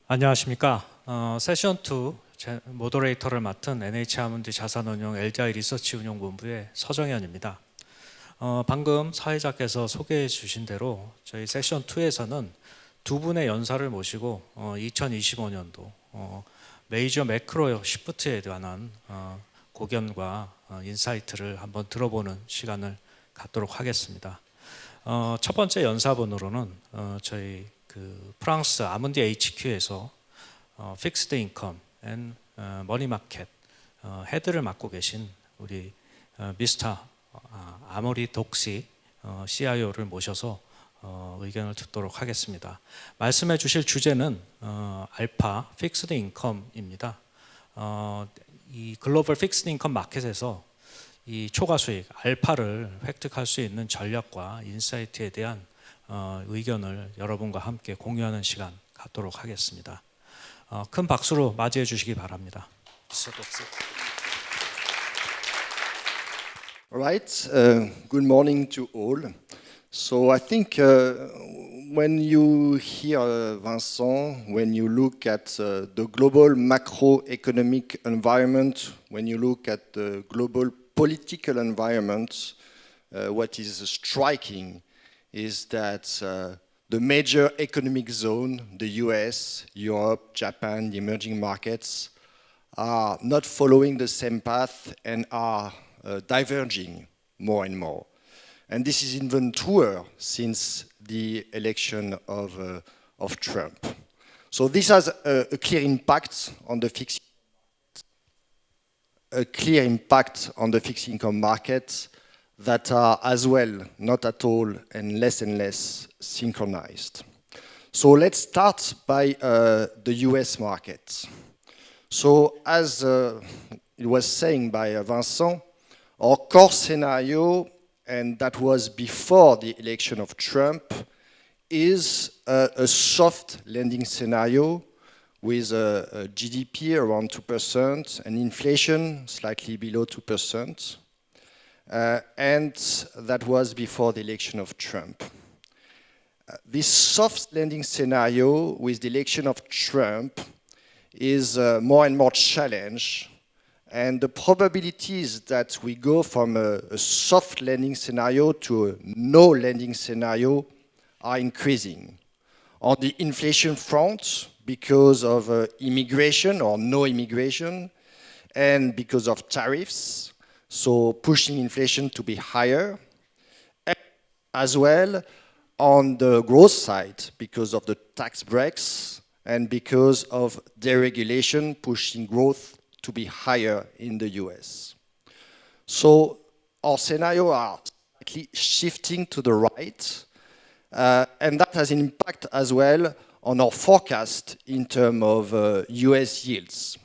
안녕하십니까. 세션 2 모더레이터를 맡은 NH아몬드 자산운용 LDI 리서치 운용본부의 서정현입니다. 방금 사회자께서 소개해 주신 대로 저희 세션 2에서는 두 분의 연사를 모시고 2025년도 메이저 매크로 시프트에 관한 고견과 인사이트를 한번 들어보는 시간을 갖도록 하겠습니다. 첫 번째 연사분으로는 저희 프랑스 아문디 HQ에서 픽스드 인컴 앤 머니 마켓 헤드를 맡고 계신 우리 미스터 아모리 독시 CIO를 모셔서 의견을 듣도록 하겠습니다. 말씀해 주실 주제는 알파 픽스드 인컴입니다. 이 글로벌 픽스드 인컴 마켓에서 이 초과 수익 알파를 획득할 수 있는 전략과 인사이트에 대한 의견을 여러분과 함께 공유하는 시간 갖도록 하겠습니다. 큰 박수로 맞이해 주시기 바랍니다. Right. Good morning to all. So I think when you hear Vincent, when you look at the global macroeconomic environment, when you look at the global political environment, what is striking is that the major economic zone, the US, Europe, Japan, the emerging markets, are not following the same path and are diverging more and more. And this is even truer since the election of Trump. So this has a clear impact on the fixed income market that are as well not at all and less synchronized. So let's start by the US market. So as it was saying by Vincent, our core scenario, and that was before the election of Trump, is a soft landing scenario with a GDP around 2% and inflation slightly below 2%. And that was before the election of Trump. This soft landing scenario with the election of Trump is more and more challenged, and the probabilities that we go from a soft landing scenario to a no landing scenario are increasing. On the inflation front, because of immigration or no immigration, and because of tariffs, so pushing inflation to be higher, and as well on the growth side because of the tax breaks and because of deregulation pushing growth to be higher in the US. So our scenario are slightly shifting to the right, and that has an impact as well on our forecast in terms of US yields.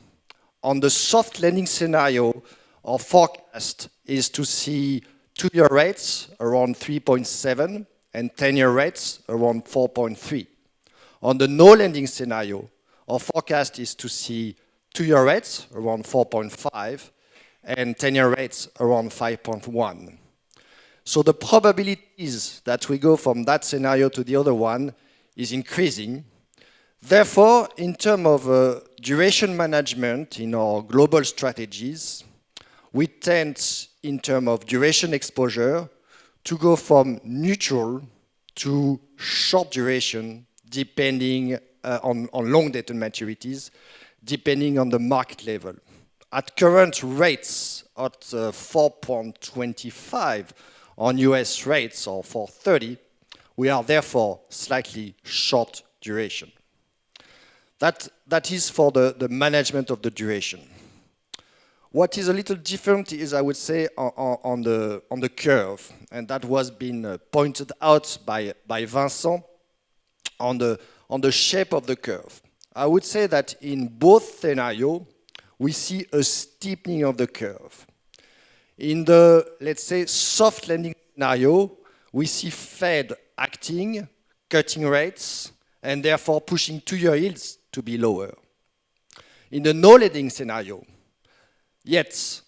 On the soft landing scenario, our forecast is to see 2-year rates around 3.7 and 10-year rates around 4.3. On the no landing scenario, our forecast is to see 2-year rates around 4.5 and 10-year rates around 5.1. So the probabilities that we go from that scenario to the other one is increasing. Therefore, in terms of duration management in our global strategies, we tend, in terms of duration exposure, to go from neutral to short duration, depending on long-dated maturities, depending on the market level. At current rates, at 4.25 on US rates or 4.30, we are therefore slightly short duration. That is for the management of the duration. What is a little different is, I would say, on the curve, and that was been pointed out by Vincent on the shape of the curve. I would say that in both scenarios, we see a steepening of the curve. In the, let's say, soft landing scenario, we see Fed acting, cutting rates, and therefore pushing 2-year yields to be lower. In the no landing scenario, yet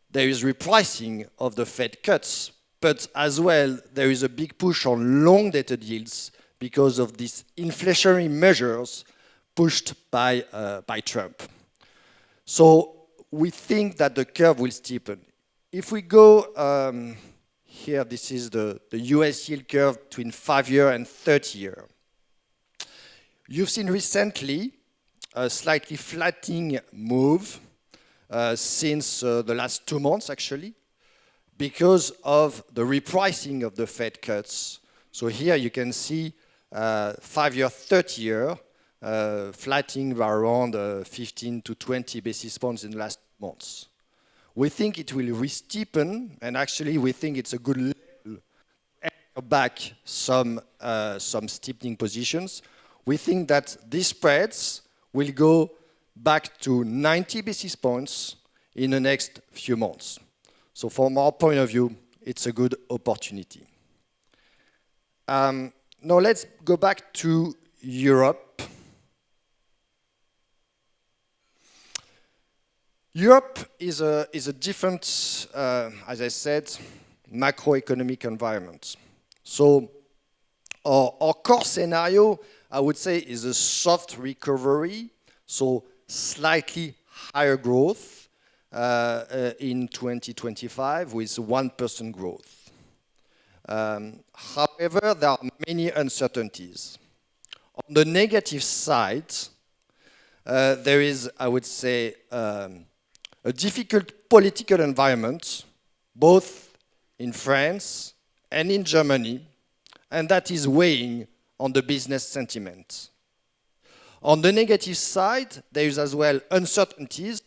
there is repricing of the Fed cuts, but as well there is a big push on long-dated yields because of these inflationary measures pushed by Trump. So we think that the curve will steepen. If we go here, this is the US yield curve between 5-year and 30-year. You've seen recently a slightly flattening move since the last 2 months, actually, because of the repricing of the Fed cuts. So here you can see 5-year, 30-year flattening by around 15 to 20 basis points in the last months. We think it will re-steepen, and actually we think it's a good level to anchor back some steepening positions. We think that these spreads will go back to 90 basis points in the next few months. So from our point of view, it's a good opportunity. Now let's go back to Europe. Europe is a different, as I said, macroeconomic environment. So our core scenario, I would say, is a soft recovery, so slightly higher growth in 2025 with 1% growth. However, there are many uncertainties. On the negative side, there is, I would say, a difficult political environment, both in France and in Germany, and that is weighing on the business sentiment. On the negative side, there is as well uncertainties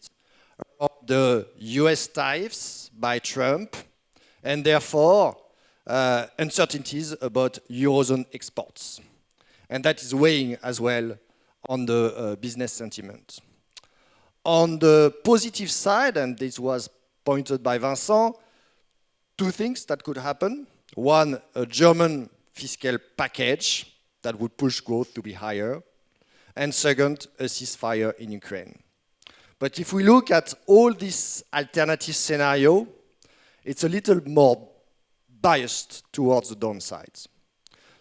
of the US tariffs by Trump, and therefore uncertainties about Eurozone exports. And that is weighing as well on the business sentiment. On the positive side, and this was pointed by Vincent, 2 things that could happen. One, a German fiscal package that would push growth to be higher. And second, a ceasefire in Ukraine. But if we look at all these alternative scenarios, it's a little more biased towards the downside.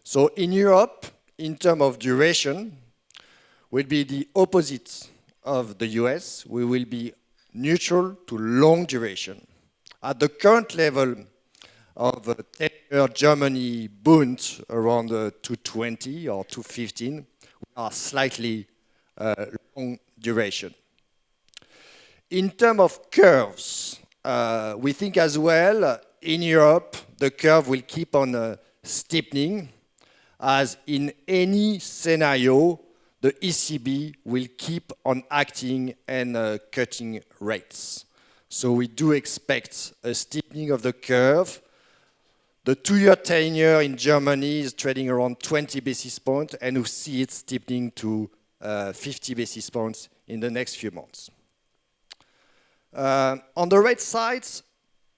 So in Europe, in terms of duration, will be the opposite of the US. We will be neutral to long duration. At the current level of 10-year Germany Bund around 220 or 215, we are slightly long duration. In terms of curves, we think as well in Europe the curve will keep on steepening, as in any scenario the ECB will keep on acting and cutting rates. So we do expect a steepening of the curve. The 2-year 10-year in Germany is trading around 20 basis points, and we see it steepening to 50 basis points in the next few months. On the rate side,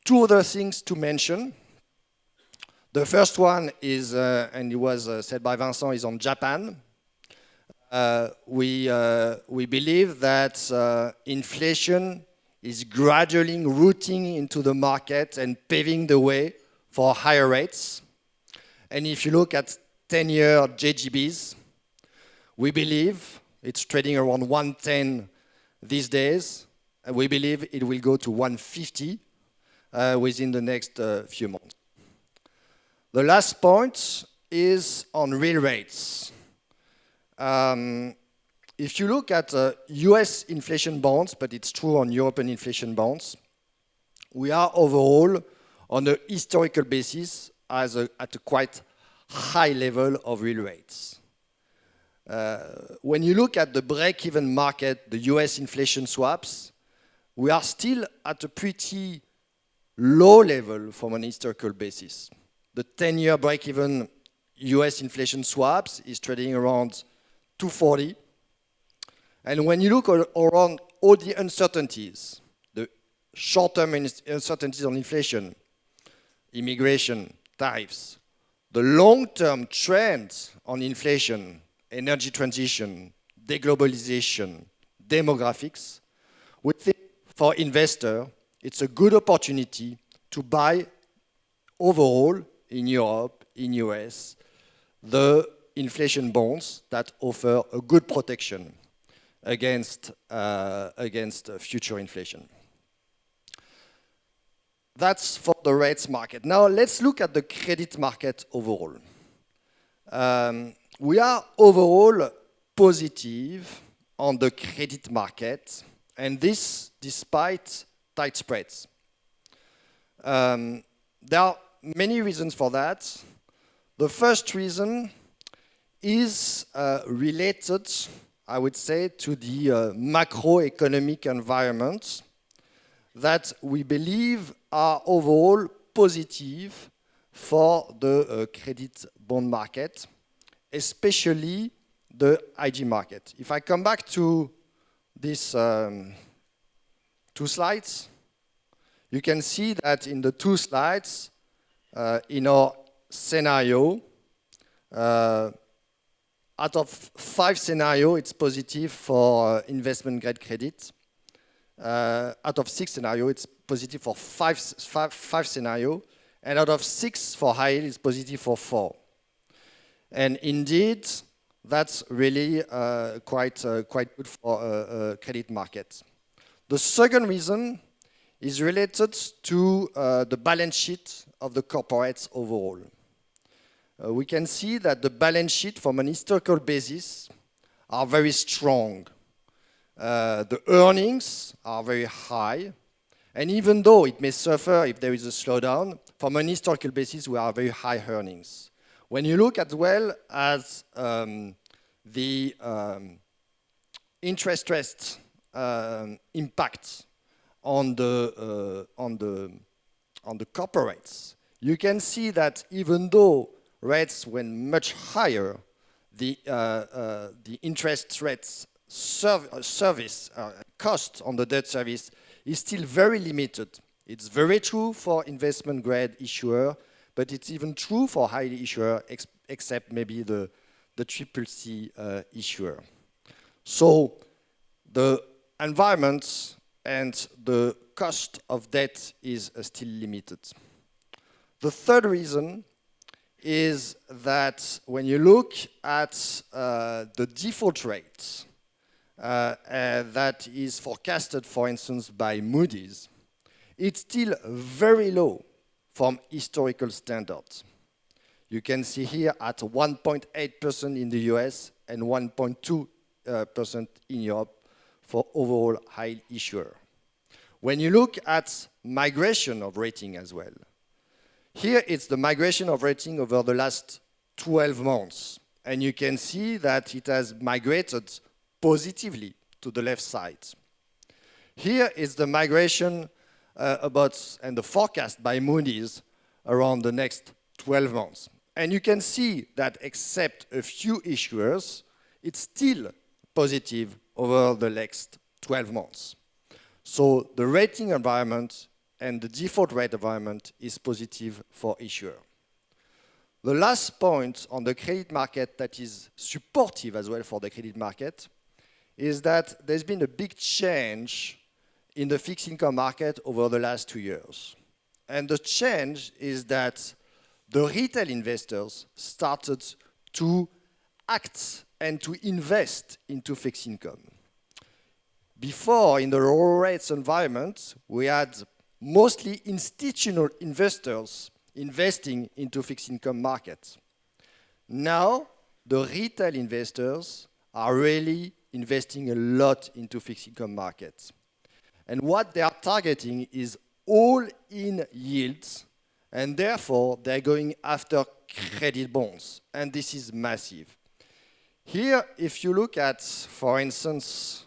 2 other things to mention. The first one is, and it was said by Vincent, is on Japan. We believe that inflation is gradually rooting into the market and paving the way for higher rates. And if you look at 10-year JGBs, we believe it's trading around 110 these days, and we believe it will go to 150 within the next few months. The last point is on real rates. If you look at US inflation bonds, but it's true on European inflation bonds, we are overall on a historical basis at a quite high level of real rates. When you look at the break-even market, the US inflation swaps, we are still at a pretty low level from an historical basis. The 10-year break-even US inflation swaps is trading around 240. And when you look around all the uncertainties, the short-term uncertainties on inflation, immigration, tariffs, the long-term trends on inflation, energy transition, deglobalization, demographics, we think for investor, it's a good opportunity to buy overall in Europe, in US, the inflation bonds that offer a good protection. against future inflation. That's for the rates market. Now let's look at the credit market overall. We are overall positive on the credit market, and this despite tight spreads. There are many reasons for that. The first reason is related, I would say, to the macroeconomic environment that we believe are overall positive for the credit bond market, especially the IG market. If I come back to these 2 slides, you can see that in the 2 slides, in our scenario, out of 5 scenarios, it's positive for investment grade credit. Out of 6 scenarios, it's positive for 5 scenarios, and out of 6 for high yield, it's positive for 4. And indeed, that's really quite good for credit market. The second reason is related to the balance sheet of the corporates overall. We can see that the balance sheet from an historical basis are very strong. The earnings are very high, and even though it may suffer if there is a slowdown, from an historical basis, we are very high earnings. When you look as well as the interest rate impact on the corporates, you can see that even though rates went much higher, the interest rates service cost on the debt service is still very limited. It's very true for investment grade issuer, but it's even true for high issuer, except maybe the triple C issuer. So the environment and the cost of debt is still limited. The third reason is that when you look at the default rate that is forecasted, for instance, by Moody's, it's still very low from historical standards. You can see here at 1.8% in the US and 1.2% in Europe for overall high issuer. When you look at migration of rating as well, here it's the migration of rating over the last 12 months. And you can see that it has migrated positively to the left side. Here is the migration and the forecast by Moody's around the next 12 months. And you can see that except a few issuers, it's still positive over the next 12 months. So the rating environment and the default rate environment is positive for issuer. The last point on the credit market that is supportive as well for the credit market is that there's been a big change in the fixed income market over the last 2 years. And the change is that the retail investors started to act and to invest into fixed income. Before, in the low rates environment, we had mostly institutional investors investing into fixed income markets. Now, the retail investors are really investing a lot into fixed income markets. And what they are targeting is all-in yields, and therefore they're going after credit bonds, and this is massive. Here, if you look at, for instance,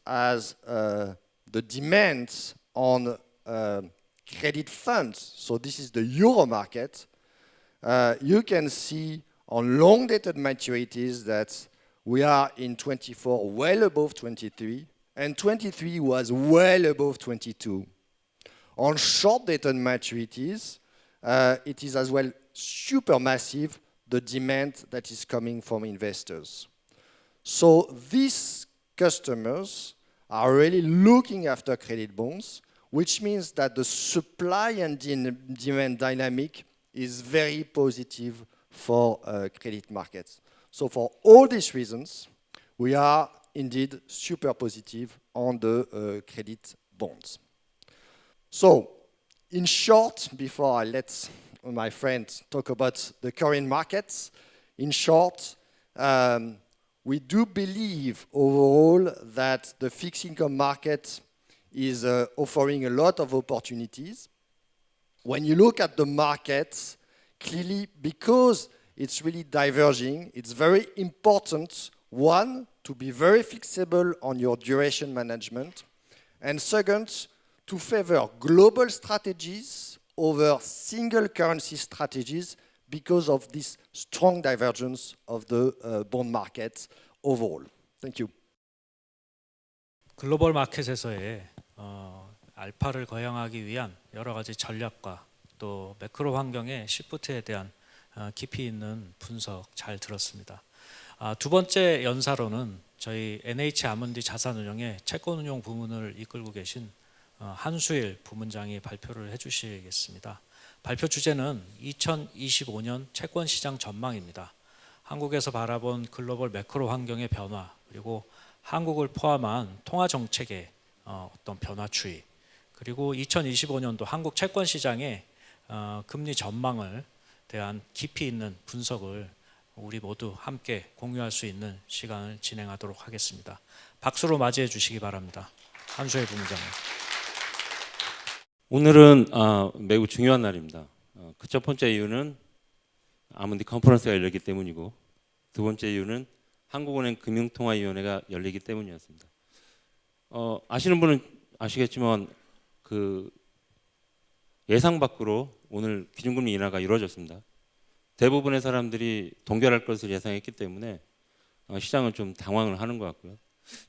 as the demands on credit funds, so this is the euro market, you can see on long-dated maturities that we are in 24 well above 23, and 23 was well above 22. On short-dated maturities, it is as well super massive, the demand that is coming from investors. So these customers are really looking after credit bonds, which means that the supply and demand dynamic is very positive for credit markets. So for all these reasons, we are indeed super positive on the credit bonds. So in short, before I let my friend talk about the current markets, in short, we do believe overall that the fixed income market is offering a lot of opportunities. When you look at the markets, clearly because it's really diverging, it's very important, one, to be very flexible on your duration management, and second, to favor global strategies over single currency strategies because of this strong divergence of the bond market overall. Thank you. 글로벌 마켓에서의 알파를 거행하기 위한 여러 가지 전략과 또 매크로 환경의 시프트에 대한 깊이 있는 분석 잘 들었습니다. 두 번째 연사로는 저희 NH 아몬디 자산운용의 채권운용 부문을 이끌고 계신 한수일 부문장이 발표를 해주시겠습니다. 발표 주제는 2025년 채권시장 전망입니다. 한국에서 바라본 글로벌 매크로 환경의 변화, 그리고 한국을 포함한 통화 정책의 어떤 변화 추이, 그리고 2025년도 한국 채권 시장의 금리 전망을 대한 깊이 있는 분석을 우리 모두 함께 공유할 수 있는 시간을 진행하도록 하겠습니다. 박수로 맞이해 주시기 바랍니다. 한수일 부문장님. 오늘은 매우 중요한 날입니다. 그 첫 번째 이유는 아몬디 컨퍼런스가 열리기 때문이고, 두 번째 이유는 한국은행 금융통화위원회가 열리기 때문이었습니다. 아시는 분은 아시겠지만 그 예상 밖으로 오늘 기준금리 인하가 이루어졌습니다. 대부분의 사람들이 동결할 것을 예상했기 때문에 시장은 좀 당황을 하는 것 같고요.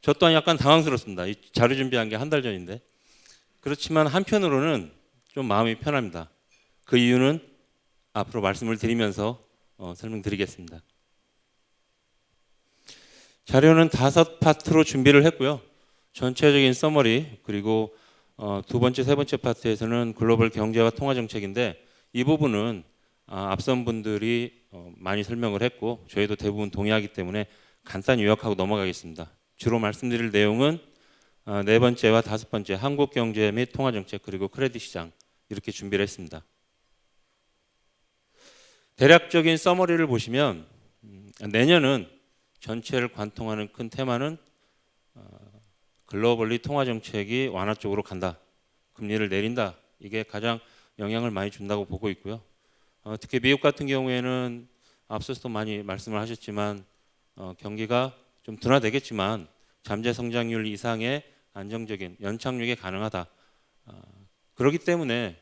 저 또한 약간 당황스럽습니다. 이 자료 준비한 게 한 달 전인데. 그렇지만 한편으로는 좀 마음이 편합니다. 그 이유는 앞으로 말씀을 드리면서 설명드리겠습니다. 자료는 5파트로 준비를 했고요. 전체적인 서머리, 그리고 두 번째, 세 번째 파트에서는 글로벌 경제와 통화 정책인데, 이 부분은 앞선 분들이 많이 설명을 했고 저희도 대부분 동의하기 때문에 간단히 요약하고 넘어가겠습니다. 주로 말씀드릴 내용은 네 번째와 다섯 번째, 한국 경제 및 통화 정책, 그리고 크레딧 시장, 이렇게 준비를 했습니다. 대략적인 서머리를 보시면 내년은 전체를 관통하는 큰 테마는 글로벌리 통화 정책이 완화 쪽으로 간다, 금리를 내린다, 이게 가장 영향을 많이 준다고 보고 있고요. 특히 미국 같은 경우에는 앞서서도 많이 말씀을 하셨지만 경기가 좀 둔화되겠지만 잠재 성장률 이상의 안정적인 연착륙이 가능하다. 그렇기 때문에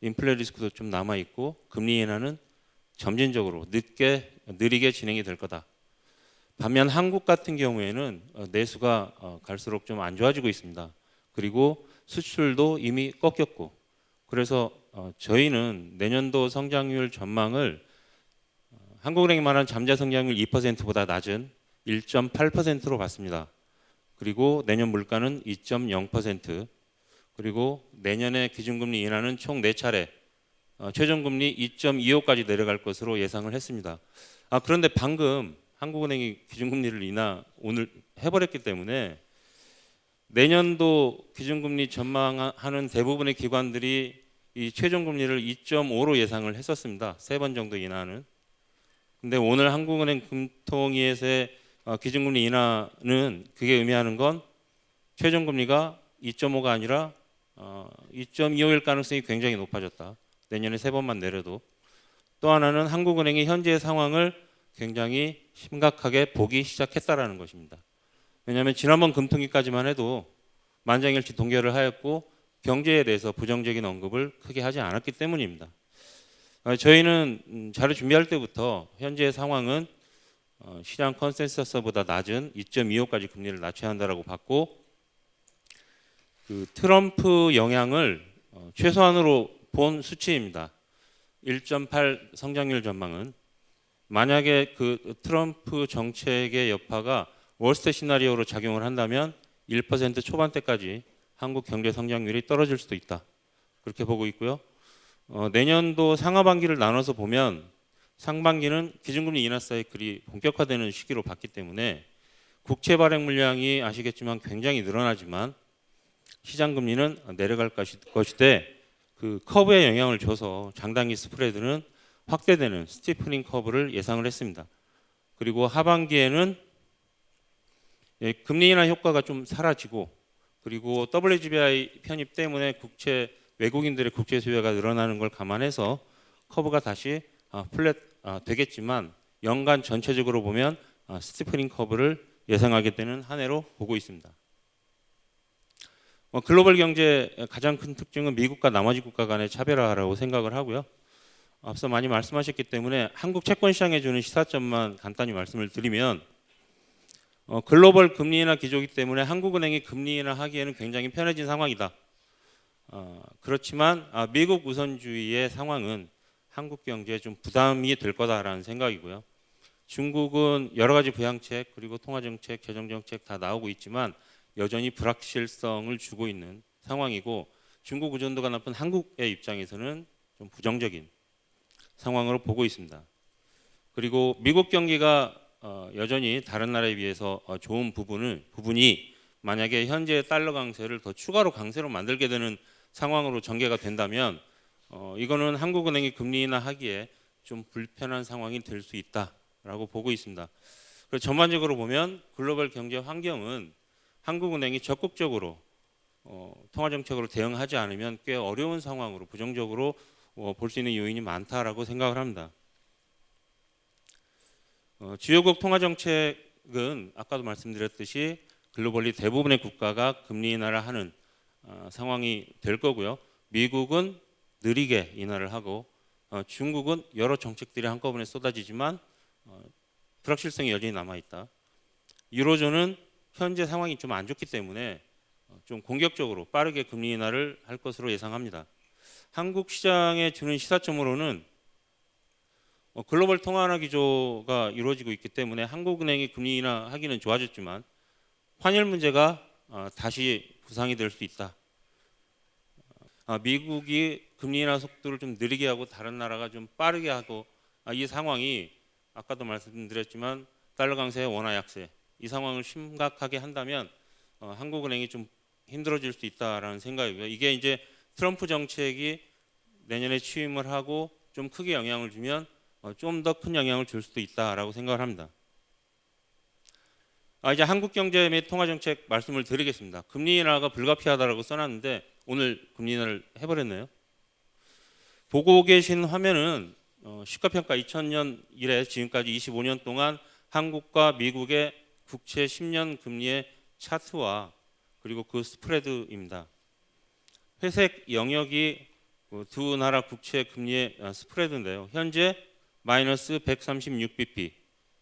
인플레 리스크도 좀 남아 있고 금리 인하는 점진적으로 느리게 진행이 될 거다. 반면 한국 같은 경우에는 내수가 갈수록 좀 안 좋아지고 있습니다. 그리고 수출도 이미 꺾였고, 그래서 저희는 내년도 성장률 전망을 한국은행이 말한 잠재 성장률 2%보다 낮은 1.8%로 봤습니다. 그리고 내년 물가는 2.0%, 그리고 내년에 기준금리 인하는 총 4차례, 최종금리 2.25까지 내려갈 것으로 예상을 했습니다. 그런데 방금 한국은행이 기준금리를 인하 오늘 해버렸기 때문에 내년도 기준금리 전망하는 대부분의 기관들이 이 최종금리를 2.5로 예상을 했었습니다. 3번 정도 인하는. 근데 오늘 한국은행 금통위에서의 기준금리 인하는, 그게 의미하는 건 최종금리가 2.5가 아니라 2.25일 가능성이 굉장히 높아졌다. 내년에 3번만 내려도. 또 하나는 한국은행이 현재의 상황을 굉장히 심각하게 보기 시작했다라는 것입니다. 왜냐하면 지난번 금통위까지만 해도 만장일치 동결을 하였고 경제에 대해서 부정적인 언급을 크게 하지 않았기 때문입니다. 저희는 자료 준비할 때부터 현재의 상황은 시장 컨센서스보다 낮은 2.25까지 금리를 낮춰야 한다라고 봤고, 그 트럼프 영향을 최소한으로 본 수치입니다. 1.8 성장률 전망은 만약에 그 트럼프 정책의 여파가 월스트리트 시나리오로 작용을 한다면 1% 초반대까지 한국 경제 성장률이 떨어질 수도 있다, 그렇게 보고 있고요. 내년도 상하반기를 나눠서 보면 상반기는 기준금리 인하 사이클이 본격화되는 시기로 봤기 때문에 국채 발행 물량이 아시겠지만 굉장히 늘어나지만 시장 금리는 내려갈 것이되 그 커브에 영향을 줘서 장단기 스프레드는 확대되는 스티프닝 커브를 예상을 했습니다. 그리고 하반기에는 금리 인하 효과가 좀 사라지고 그리고 WGBI 편입 때문에 외국인들의 국채 수요가 늘어나는 걸 감안해서 커브가 다시 플랫 되겠지만 연간 전체적으로 보면 스티프닝 커브를 예상하게 되는 한 해로 보고 있습니다. 글로벌 경제의 가장 큰 특징은 미국과 나머지 국가 간의 차별화라고 생각을 하고요. 앞서 많이 말씀하셨기 때문에 한국 채권 시장에 주는 시사점만 간단히 말씀을 드리면 글로벌 금리 인하 기조이기 때문에 한국은행이 금리 인하하기에는 굉장히 편해진 상황이다. 그렇지만 미국 우선주의의 상황은 한국 경제에 좀 부담이 될 거다라는 생각이고요. 중국은 여러 가지 부양책 그리고 통화정책, 재정정책 다 나오고 있지만 여전히 불확실성을 주고 있는 상황이고 중국 의존도가 높은 한국의 입장에서는 좀 부정적인 상황으로 보고 있습니다. 그리고 미국 경기가 여전히 다른 나라에 비해서 좋은 부분이 만약에 현재 달러 강세를 더 추가로 강세로 만들게 되는 상황으로 전개가 된다면 이거는 한국은행이 금리 인하하기에 좀 불편한 상황이 될 수 있다라고 보고 있습니다. 그래서 전반적으로 보면 글로벌 경제 환경은 한국은행이 적극적으로 통화정책으로 대응하지 않으면 꽤 어려운 상황으로 부정적으로 볼 수 있는 요인이 많다라고 생각을 합니다. 주요국 통화정책은 아까도 말씀드렸듯이 글로벌리 대부분의 국가가 금리 인하를 하는 상황이 될 거고요. 미국은 느리게 인하를 하고 중국은 여러 정책들이 한꺼번에 쏟아지지만 불확실성이 여전히 남아있다. 유로존은 현재 상황이 좀 안 좋기 때문에 좀 공격적으로 빠르게 금리 인하를 할 것으로 예상합니다. 한국 시장에 주는 시사점으로는 글로벌 통화환화 기조가 이루어지고 있기 때문에 한국은행이 금리 인하하기는 좋아졌지만 환율 문제가 다시 부상이 될 수 있다. 미국이 금리 인하 속도를 좀 느리게 하고 다른 나라가 좀 빠르게 하고 이 상황이 아까도 말씀드렸지만 달러 강세, 원화 약세 이 상황을 심각하게 한다면 한국은행이 좀 힘들어질 수 있다라는 생각이고요. 이게 이제 트럼프 정책이 내년에 취임을 하고 좀 크게 영향을 주면 좀 더 큰 영향을 줄 수도 있다라고 생각을 합니다. 이제 한국 경제 및 통화 정책 말씀을 드리겠습니다. 금리 인하가 불가피하다라고 써놨는데 오늘 금리 인하를 해버렸네요. 보고 계신 화면은 시가평가 2000년 이래 지금까지 25년 동안 한국과 미국의 국채 10년 금리의 차트와 그리고 그 스프레드입니다. 회색 영역이 두 나라 국채 금리의 스프레드인데요. 현재 마이너스 136bp,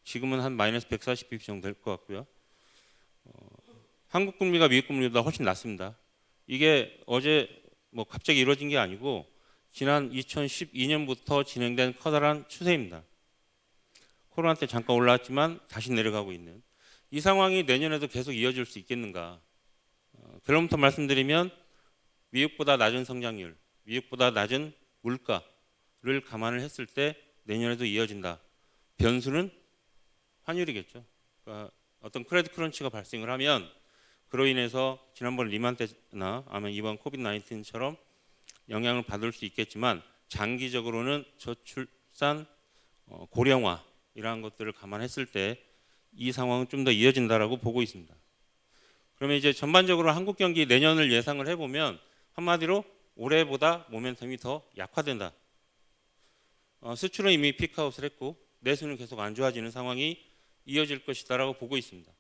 지금은 한 마이너스 140bp 정도 될 것 같고요. 한국 금리가 미국 금리보다 훨씬 낮습니다. 이게 어제 뭐 갑자기 이루어진 게 아니고 지난 2012년부터 진행된 커다란 추세입니다. 코로나 때 잠깐 올라왔지만 다시 내려가고 있는 이 상황이 내년에도 계속 이어질 수 있겠는가? 결론부터 말씀드리면 미국보다 낮은 성장률, 미국보다 낮은 물가를 감안을 했을 때 내년에도 이어진다. 변수는 환율이겠죠. 그러니까 어떤 크레딧 크런치가 발생을 하면 그로 인해서 지난번 리만 때나 아니면 이번 코비드 19처럼 영향을 받을 수 있겠지만 장기적으로는 저출산, 고령화 이러한 것들을 감안했을 때 이 상황은 좀 더 이어진다라고 보고 있습니다. 그러면 이제 전반적으로 한국 경기 내년을 예상을 해보면 한마디로 올해보다 모멘텀이 더 약화된다. 수출은 이미 피크아웃을 했고 내수는 계속 안 좋아지는 상황이 이어질 것이다라고 보고 있습니다.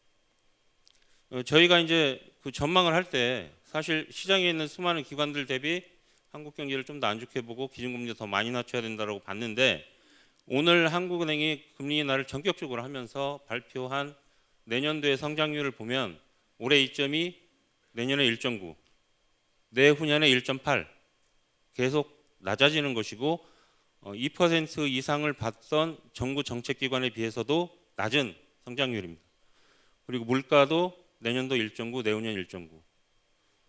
저희가 이제 그 전망을 할 때 사실 시장에 있는 수많은 기관들 대비 한국 경기를 좀 더 안 좋게 보고 기준금리를 더 많이 낮춰야 된다라고 봤는데 오늘 한국은행이 금리 인하를 전격적으로 하면서 발표한 내년도의 성장률을 보면 올해 2.2, 내년에 1.9, 내후년에 1.8 계속 낮아지는 것이고 2% 이상을 받던 정부 정책기관에 비해서도 낮은 성장률입니다. 그리고 물가도 내년도 1.9, 내후년 1.9.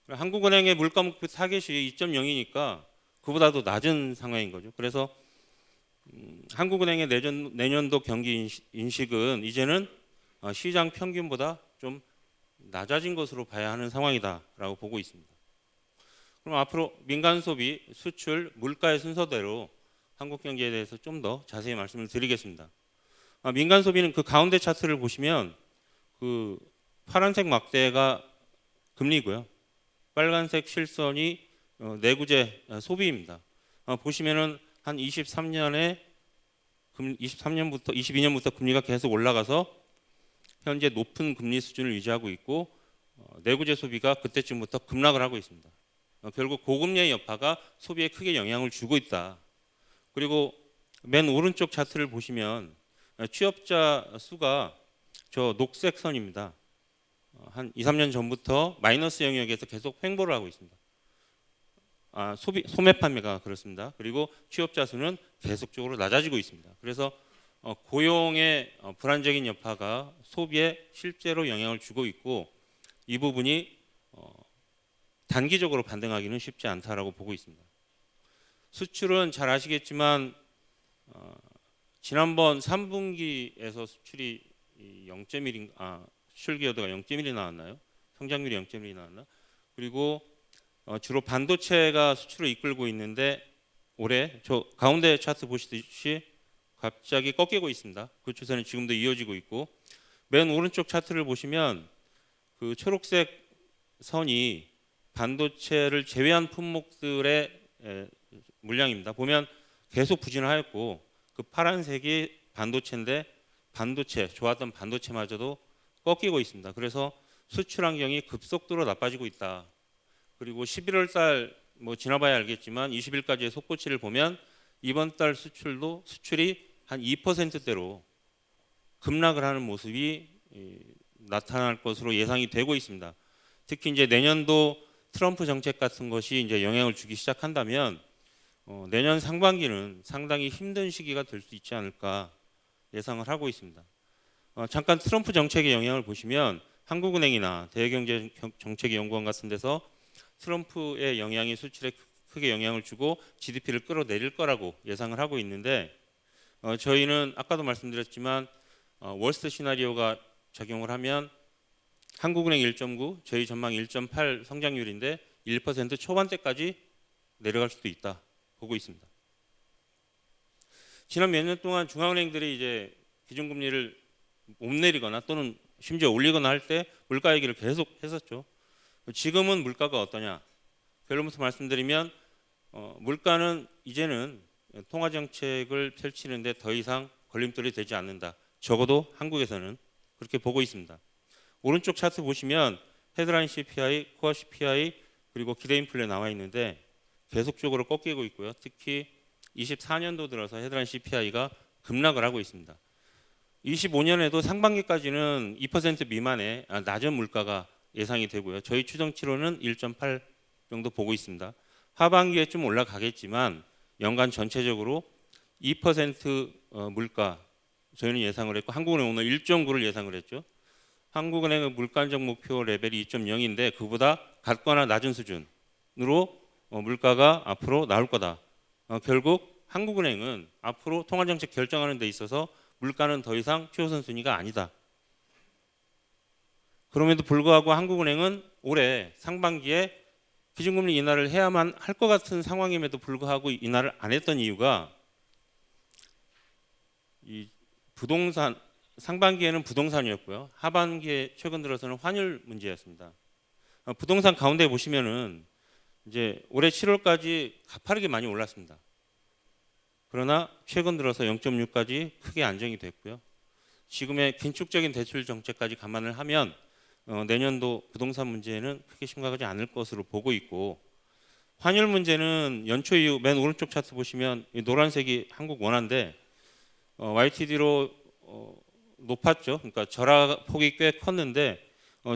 한국은행의 물가 목표 타겟이 2.0이니까 그보다도 낮은 상황인 거죠. 그래서 한국은행의 내년도 경기 인식은 이제는 시장 평균보다 좀 낮아진 것으로 봐야 하는 상황이다라고 보고 있습니다. 그럼 앞으로 민간 소비, 수출, 물가의 순서대로 한국 경제에 대해서 좀 더 자세히 말씀을 드리겠습니다. 민간 소비는 그 가운데 차트를 보시면 그 파란색 막대가 금리고요. 빨간색 실선이 내구재 소비입니다. 보시면은 한 22년부터 금리가 계속 올라가서 현재 높은 금리 수준을 유지하고 있고 내구재 소비가 그때쯤부터 급락을 하고 있습니다. 결국 고금리의 여파가 소비에 크게 영향을 주고 있다. 그리고 맨 오른쪽 차트를 보시면 취업자 수가 저 녹색 선입니다. 한 2, 3년 전부터 마이너스 영역에서 계속 횡보를 하고 있습니다. 소매 판매가 그렇습니다. 그리고 취업자 수는 계속적으로 낮아지고 있습니다. 그래서 고용의 불안정인 여파가 소비에 실제로 영향을 주고 있고 이 부분이 단기적으로 반등하기는 쉽지 않다라고 보고 있습니다. 수출은 잘 아시겠지만 지난번 3분기에서 수출이 0.1 수출 기여도가 0.1이 나왔나요? 성장률이 0.1이 나왔나? 그리고 주로 반도체가 수출을 이끌고 있는데 올해 저 가운데 차트 보시듯이 갑자기 꺾이고 있습니다. 그 추세는 지금도 이어지고 있고 맨 오른쪽 차트를 보시면 그 초록색 선이 반도체를 제외한 품목들의 물량입니다. 보면 계속 부진하였고 그 파란색이 반도체인데 좋았던 반도체마저도 꺾이고 있습니다. 그래서 수출 환경이 급속도로 나빠지고 있다. 그리고 11월 달 지나봐야 알겠지만 20일까지의 속보치를 보면 이번 달 수출이 한 2%대로 급락을 하는 모습이 나타날 것으로 예상이 되고 있습니다. 특히 이제 내년도 트럼프 정책 같은 것이 이제 영향을 주기 시작한다면 내년 상반기는 상당히 힘든 시기가 될 수 있지 않을까 예상을 하고 있습니다. 잠깐 트럼프 정책의 영향을 보시면 한국은행이나 대외경제정책연구원 같은 데서 트럼프의 영향이 수출에 크게 영향을 주고 GDP를 끌어내릴 거라고 예상을 하고 있는데 저희는 아까도 말씀드렸지만 월스트 시나리오가 적용을 하면 한국은행 1.9, 저희 전망 1.8 성장률인데 1% 초반대까지 내려갈 수도 있다 보고 있습니다. 지난 몇 년 동안 중앙은행들이 이제 기준금리를 못 내리거나 또는 심지어 올리거나 할 때 물가 얘기를 계속 했었죠. 지금은 물가가 어떠냐? 결론부터 말씀드리면 물가는 이제는 통화 정책을 펼치는데 더 이상 걸림돌이 되지 않는다. 적어도 한국에서는 그렇게 보고 있습니다. 오른쪽 차트 보시면 헤드라인 CPI, 코어 CPI 그리고 기대 인플레 나와 있는데 계속적으로 꺾이고 있고요. 특히 24년도 들어서 헤드라인 CPI가 급락을 하고 있습니다. 25년에도 상반기까지는 2% 미만의 낮은 물가가 예상이 되고요. 저희 추정치로는 1.8 정도 보고 있습니다. 하반기에 좀 올라가겠지만 연간 전체적으로 2% 물가 저희는 예상을 했고 한국은행 오늘 1.9를 예상을 했죠. 한국은행의 물가 안정 목표 레벨이 2.0인데 그보다 같거나 낮은 수준으로 물가가 앞으로 나올 거다. 결국 한국은행은 앞으로 통화정책 결정하는 데 있어서 물가는 더 이상 최우선 순위가 아니다. 그럼에도 불구하고 한국은행은 올해 상반기에 기준금리 인하를 해야만 할 것 같은 상황임에도 불구하고 인하를 안 했던 이유가 이 부동산 상반기에는 부동산이었고요. 하반기에 최근 들어서는 환율 문제였습니다. 부동산 가운데 보시면은 이제 올해 7월까지 가파르게 많이 올랐습니다. 그러나 최근 들어서 0.6까지 크게 안정이 됐고요. 지금의 긴축적인 대출 정책까지 감안을 하면 내년도 부동산 문제는 크게 심각하지 않을 것으로 보고 있고 환율 문제는 연초 이후 맨 오른쪽 차트 보시면 이 노란색이 한국 원화인데 YTD로 높았죠. 그러니까 절하폭이 꽤 컸는데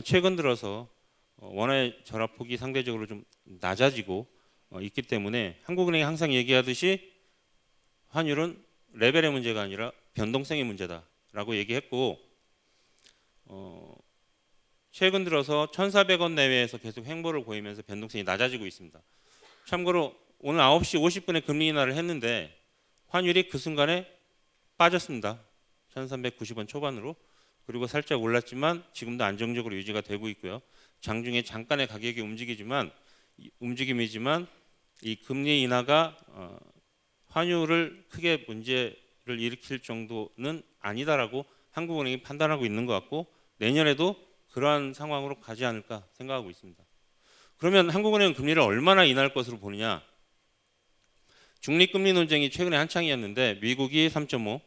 최근 들어서 원화의 절하폭이 상대적으로 좀 낮아지고 있기 때문에 한국은행이 항상 얘기하듯이 환율은 레벨의 문제가 아니라 변동성의 문제다라고 얘기했고 최근 들어서 1,400원 내외에서 계속 횡보를 보이면서 변동성이 낮아지고 있습니다. 참고로 오늘 9시 50분에 금리 인하를 했는데 환율이 그 순간에 빠졌습니다. 1390원 초반으로. 그리고 살짝 올랐지만 지금도 안정적으로 유지가 되고 있고요. 장중에 잠깐의 가격이 움직임이지만 이 금리 인하가 환율을 크게 문제를 일으킬 정도는 아니다라고 한국은행이 판단하고 있는 것 같고 내년에도 그러한 상황으로 가지 않을까 생각하고 있습니다. 그러면 한국은행은 금리를 얼마나 인하할 것으로 보느냐? 중립금리 논쟁이 최근에 한창이었는데 미국이 3.5,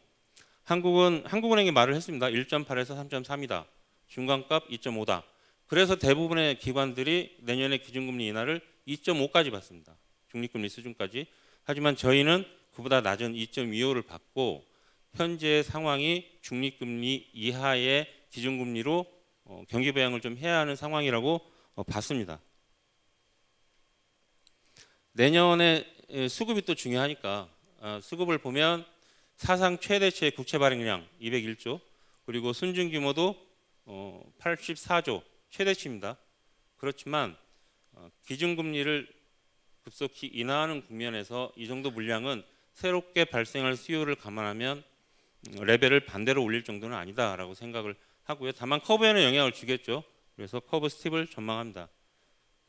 한국은행이 말을 했습니다. 1.8에서 3.3이다. 중간값 2.5다. 그래서 대부분의 기관들이 내년에 기준금리 인하를 2.5까지 받습니다. 중립금리 수준까지. 하지만 저희는 그보다 낮은 2.25를 받고 현재의 상황이 중립금리 이하의 기준금리로 경기 부양을 좀 해야 하는 상황이라고 봤습니다. 내년에 수급이 또 중요하니까 수급을 보면 사상 최대치의 국채 발행량 201조 그리고 순증 규모도 84조 최대치입니다. 그렇지만 기준금리를 급속히 인하하는 국면에서 이 정도 물량은 새롭게 발생할 수요를 감안하면 레벨을 반대로 올릴 정도는 아니다라고 생각을 하고요. 다만 커브에는 영향을 주겠죠. 그래서 커브 스팁을 전망합니다.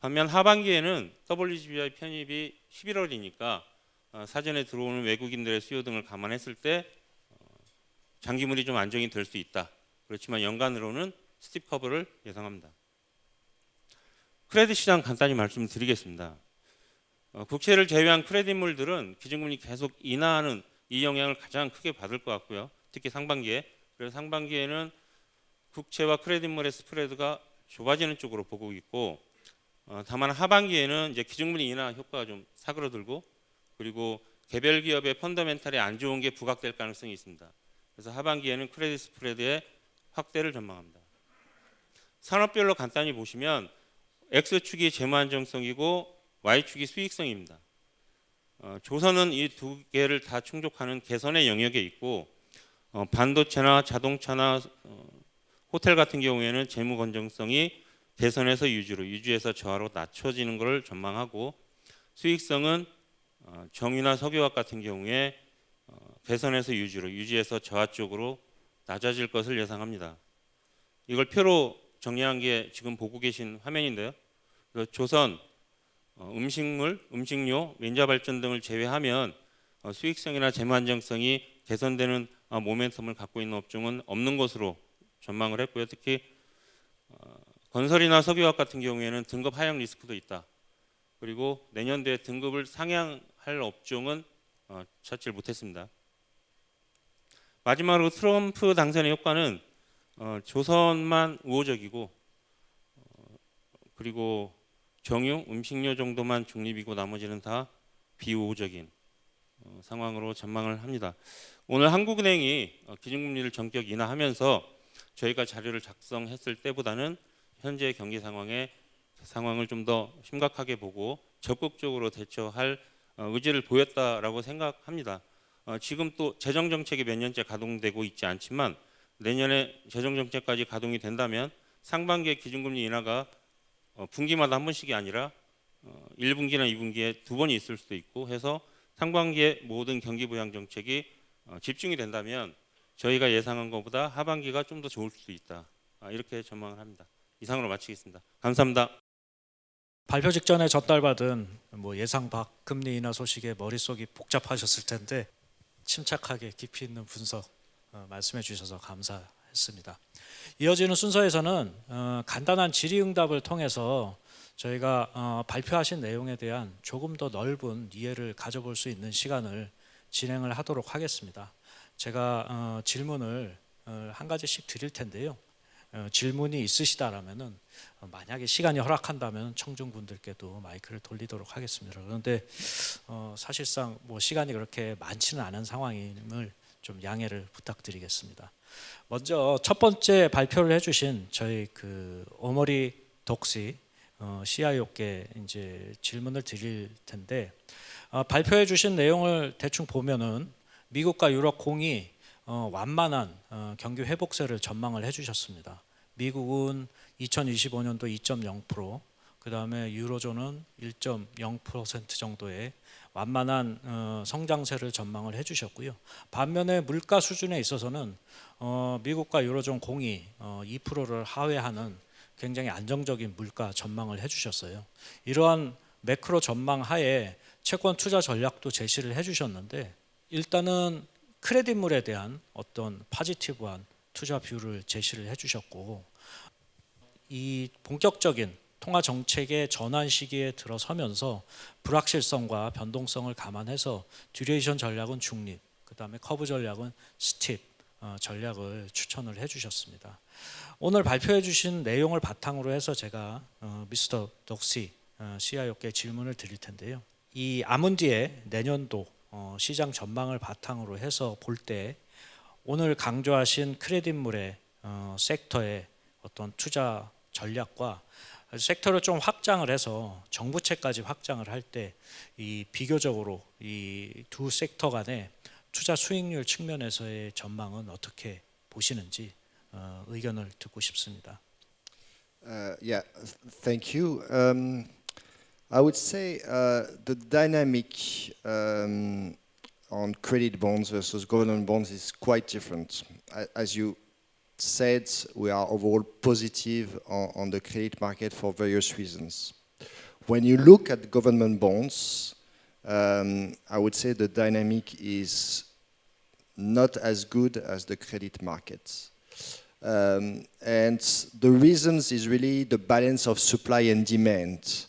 반면 하반기에는 WGBI 편입이 11월이니까 사전에 들어오는 외국인들의 수요 등을 감안했을 때 장기물이 좀 안정이 될 수 있다. 그렇지만 연간으로는 스팁 커브를 예상합니다. 크레딧 시장 간단히 말씀드리겠습니다. 국채를 제외한 크레딧물들은 기준금리 계속 인하하는 이 영향을 가장 크게 받을 것 같고요. 특히 상반기에. 그래서 상반기에는 국채와 크레딧물의 스프레드가 좁아지는 쪽으로 보고 있고 다만 하반기에는 이제 기준금리 인하 효과가 좀 사그러들고 그리고 개별 기업의 펀더멘탈이 안 좋은 게 부각될 가능성이 있습니다. 그래서 하반기에는 크레딧 스프레드의 확대를 전망합니다. 산업별로 간단히 보시면 X축이 재무 안정성이고 Y축이 수익성입니다. 조선은 이 두 개를 다 충족하는 개선의 영역에 있고 반도체나 자동차나 호텔 같은 경우에는 재무 건전성이 개선에서 유지에서 저하로 낮춰지는 것을 전망하고 수익성은 정유나 석유화학 같은 경우에 개선에서 유지에서 저하 쪽으로 낮아질 것을 예상합니다. 이걸 표로 정리한 게 지금 보고 계신 화면인데요. 조선, 음식물, 음식료, 민자 발전 등을 제외하면 수익성이나 재무 안정성이 개선되는 모멘텀을 갖고 있는 업종은 없는 것으로 전망을 했고요. 특히 건설이나 석유화학 같은 경우에는 등급 하향 리스크도 있다. 그리고 내년도에 등급을 상향할 업종은 찾지 못했습니다. 마지막으로 트럼프 당선의 효과는 조선만 우호적이고 그리고 정유, 음식료 정도만 중립이고 나머지는 다 비우호적인 상황으로 전망을 합니다. 오늘 한국은행이 기준금리를 전격 인하하면서 저희가 자료를 작성했을 때보다는 현재 경기 상황을 좀 더 심각하게 보고 적극적으로 대처할 의지를 보였다라고 생각합니다. 지금 또 재정정책이 몇 년째 가동되고 있지 않지만 내년에 재정정책까지 가동이 된다면 상반기에 기준금리 인하가 분기마다 한 번씩이 아니라 1분기나 2분기에 두 번이 있을 수도 있고 해서 상반기에 모든 경기 부양 정책이 집중이 된다면 저희가 예상한 것보다 하반기가 좀 더 좋을 수도 있다. 이렇게 전망을 합니다. 이상으로 마치겠습니다. 감사합니다. 발표 직전에 전달 받은 예상 밖 금리 인하 소식에 머릿속이 복잡하셨을 텐데 침착하게 깊이 있는 분석 말씀해 주셔서 감사했습니다. 이어지는 순서에서는 간단한 질의응답을 통해서 저희가 발표하신 내용에 대한 조금 더 넓은 이해를 가져볼 수 있는 시간을 진행을 하도록 하겠습니다. 제가 질문을 한 가지씩 드릴 텐데요. 질문이 있으시다라면은 만약에 시간이 허락한다면 청중분들께도 마이크를 돌리도록 하겠습니다. 그런데 사실상 시간이 그렇게 많지는 않은 상황임을 좀 양해를 부탁드리겠습니다. 먼저 첫 번째 발표를 해주신 저희 오머리 독시 CIO께 이제 질문을 드릴 텐데 발표해주신 내용을 대충 보면은 미국과 유럽 공이 완만한 경기 회복세를 전망을 해주셨습니다. 미국은 2025년도 2.0%, 그다음에 유로존은 1.0% 정도의 완만한 성장세를 전망을 해주셨고요. 반면에 물가 수준에 있어서는 미국과 유로존 공이 2%를 하회하는 굉장히 안정적인 물가 전망을 해주셨어요. 이러한 매크로 전망 하에 채권 투자 전략도 제시를 해주셨는데 일단은 크레딧물에 대한 어떤 파지티브한 투자 뷰를 제시를 해주셨고 이 본격적인 통화 정책의 전환 시기에 들어서면서 불확실성과 변동성을 감안해서 듀레이션 전략은 중립, 그다음에 커브 전략은 스팁 전략을 추천을 해주셨습니다. 오늘 발표해 주신 내용을 바탕으로 해서 제가 미스터 덕시 CIO께 질문을 드릴 텐데요. 이 아문디의 내년도 시장 전망을 바탕으로 해서 볼 때 오늘 강조하신 크레딧물의 섹터의 어떤 투자 전략과 섹터를 좀 확장을 해서 정부채까지 확장을 할 때 이 비교적으로 이 두 섹터 간의 투자 수익률 측면에서의 전망은 어떻게 보시는지 의견을 듣고 싶습니다. Yeah, thank you. I would say the dynamic on credit bonds versus government bonds is quite different. As you said, we are overall positive on the credit market for various reasons. When you look at government bonds, I would say the dynamic is not as good as the credit markets. And the reasons is really the balance of supply and demand.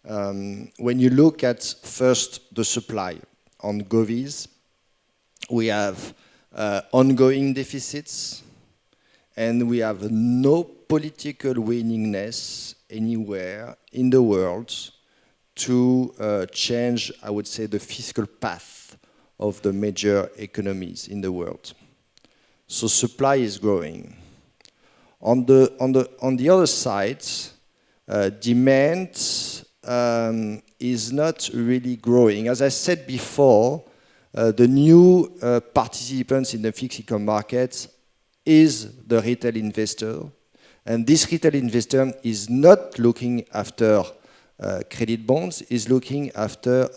When you look at first the supply on govies, we have ongoing deficits, and we have no political willingness anywhere in the world to change, I would say, the fiscal path of the major economies in the world. So supply is growing. On the other side, demand is not really growing. As I said before, the new participants in the fixed income market is the retail investor, and this retail investor is not looking after credit bonds, is not looking after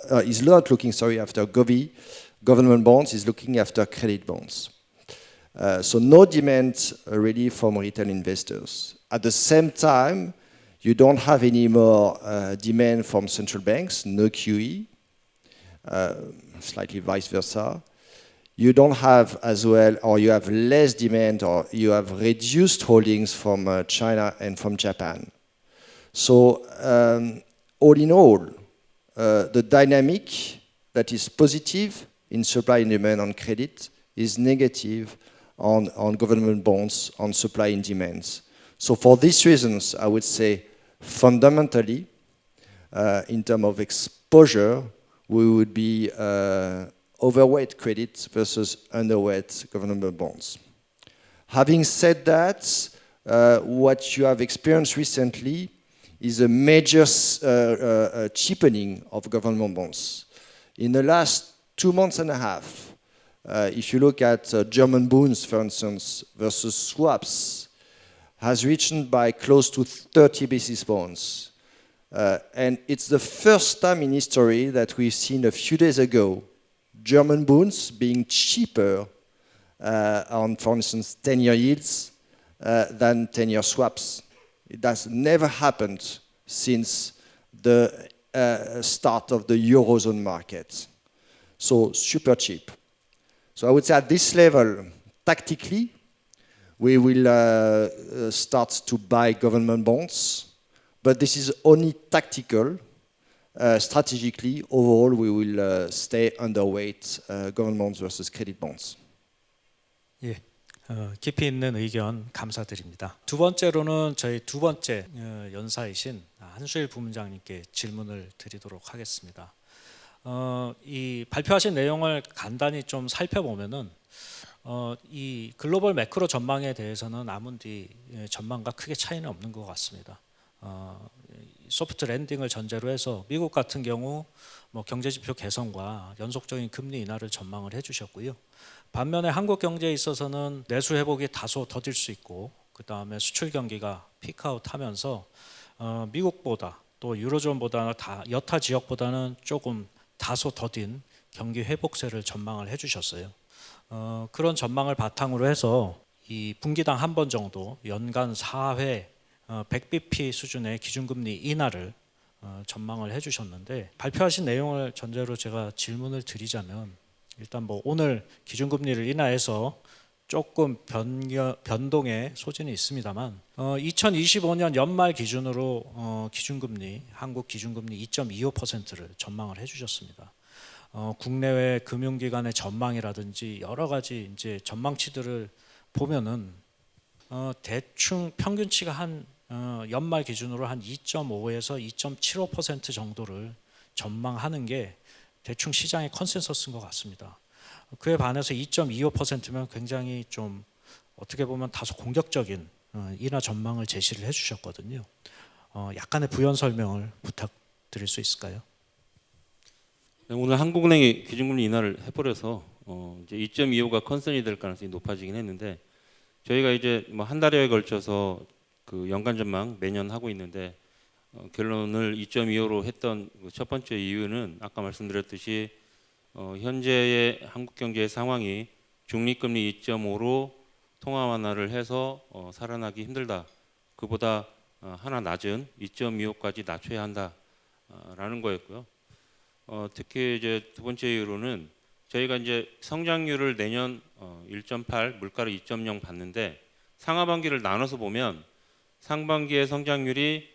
government bonds, is looking after credit bonds. So no demand really from retail investors. At the same time, you don't have any more demand from central banks, no QE, slightly vice versa. You don't have as well, or you have less demand, or you have reduced holdings from China and from Japan. So all in all, the dynamic that is positive in supply and demand on credit is negative on government bonds, on supply and demands. So for these reasons, I would say fundamentally, in terms of exposure, we would be overweight credit versus underweight government bonds. Having said that, what you have experienced recently is a major cheapening of government bonds. In the last 2 months and a half, if you look at German bonds, for instance, versus swaps, has reached by close to 30 basis points. And it's the first time in history that we've seen a few days ago German bonds being cheaper on, for instance, 10-year yields than 10-year swaps. It has never happened since the start of the Eurozone market. So super cheap. So I would say at this level, tactically, we will start to buy government bonds, but this is only tactical. Strategically, overall, we will stay underweight government bonds versus credit bonds. 예, 깊이 있는 의견 감사드립니다. 두 번째로는 저희 두 번째 연사이신 한수일 부문장님께 질문을 드리도록 하겠습니다. 이 발표하신 내용을 간단히 좀 살펴보면은 이 글로벌 매크로 전망에 대해서는 아문디 전망과 크게 차이는 없는 것 같습니다. 소프트 랜딩을 전제로 해서 미국 같은 경우 뭐 경제지표 개선과 연속적인 금리 인하를 전망을 해주셨고요. 반면에 한국 경제에 있어서는 내수 회복이 다소 더딜 수 있고 그 다음에 수출 경기가 피크아웃하면서 미국보다 또 유로존보다는 여타 지역보다는 조금 다소 더딘 경기 회복세를 전망을 해주셨어요. 그런 전망을 바탕으로 해서 이 분기당 한 번 정도 연간 4회 100bp 수준의 기준금리 인하를 전망을 해주셨는데, 발표하신 내용을 전제로 제가 질문을 드리자면, 일단 뭐 오늘 기준금리를 인하해서 조금 변동의 소지는 있습니다만 2025년 연말 기준으로 기준금리, 한국 기준금리 2.25%를 전망을 해주셨습니다. 국내외 금융기관의 전망이라든지 여러 가지 이제 전망치들을 보면은 대충 평균치가 한 연말 기준으로 한 2.5에서 2.75% 정도를 전망하는 게 대충 시장의 컨센서스인 것 같습니다. 그에 반해서 2.25%면 굉장히 좀 어떻게 보면 다소 공격적인 인하 전망을 제시를 해주셨거든요. 약간의 부연 설명을 부탁드릴 수 있을까요? 네, 오늘 한국은행이 기준금리 인하를 해버려서 이제 2.25가 컨선이 될 가능성이 높아지긴 했는데, 저희가 이제 뭐 한 달여에 걸쳐서 그 연간 전망 매년 하고 있는데 결론을 2.25로 했던 첫 번째 이유는 아까 말씀드렸듯이 현재의 한국 경제의 상황이 중립금리 2.5로 통화 완화를 해서 살아나기 힘들다. 그보다 하나 낮은 2.25까지 낮춰야 한다라는 거였고요. 특히 이제 두 번째 이유로는 저희가 이제 성장률을 내년 1.8, 물가를 2.0 봤는데 상하반기를 나눠서 보면 상반기의 성장률이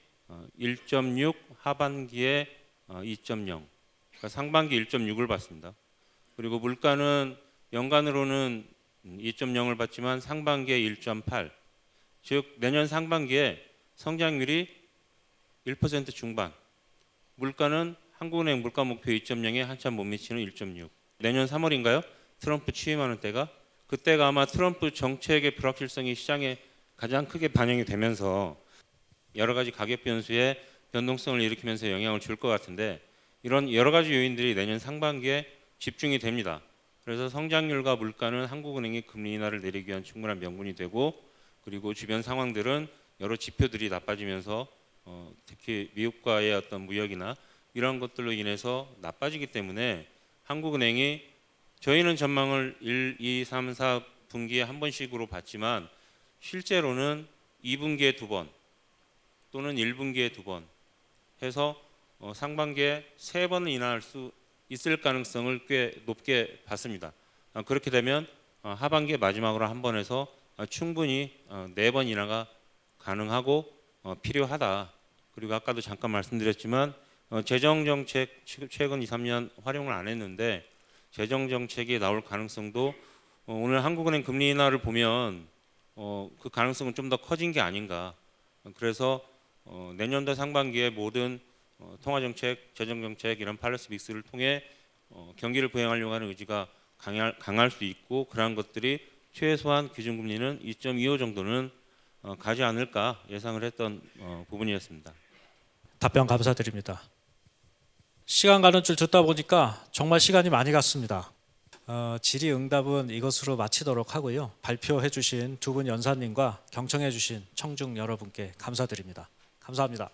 1.6, 하반기에 2.0. 그러니까 상반기 1.6을 봤습니다. 그리고 물가는 연간으로는 2.0을 봤지만 상반기에 1.8. 즉 내년 상반기에 성장률이 1% 중반. 물가는 한국은행 물가 목표 2.0에 한참 못 미치는 1.6. 내년 3월인가요? 트럼프 취임하는 때가, 그때가 아마 트럼프 정책의 불확실성이 시장에 가장 크게 반영이 되면서 여러 가지 가격 변수에 변동성을 일으키면서 영향을 줄 것 같은데, 이런 여러 가지 요인들이 내년 상반기에 집중이 됩니다. 그래서 성장률과 물가는 한국은행이 금리 인하를 내리기 위한 충분한 명분이 되고, 그리고 주변 상황들은 여러 지표들이 나빠지면서 특히 미국과의 어떤 무역이나 이런 것들로 인해서 나빠지기 때문에 한국은행이, 저희는 전망을 1, 2, 3, 4분기에 한 번씩으로 봤지만 실제로는 2분기에 2번 또는 1분기에 2번 해서 상반기에 3번을 인하할 수 있을 가능성을 꽤 높게 봤습니다. 그렇게 되면 하반기에 마지막으로 한 번 해서 충분히 4번 인하가 가능하고 필요하다. 그리고 아까도 잠깐 말씀드렸지만 재정정책 최근 2, 3년 활용을 안 했는데 재정정책이 나올 가능성도 오늘 한국은행 금리 인하를 보면 그 가능성은 좀 더 커진 게 아닌가. 그래서 내년도 상반기에 모든 통화정책, 재정정책 이런 팔러시 믹스를 통해 경기를 부양하려고 하는 의지가 강할 수 있고, 그러한 것들이 최소한 기준금리는 2.25 정도는 가지 않을까 예상을 했던 부분이었습니다. 답변 감사드립니다. 시간 가는 줄 듣다 보니까 정말 시간이 많이 갔습니다. 질의응답은 이것으로 마치도록 하고요. 발표해 주신 두 분 연사님과 경청해 주신 청중 여러분께 감사드립니다. 감사합니다.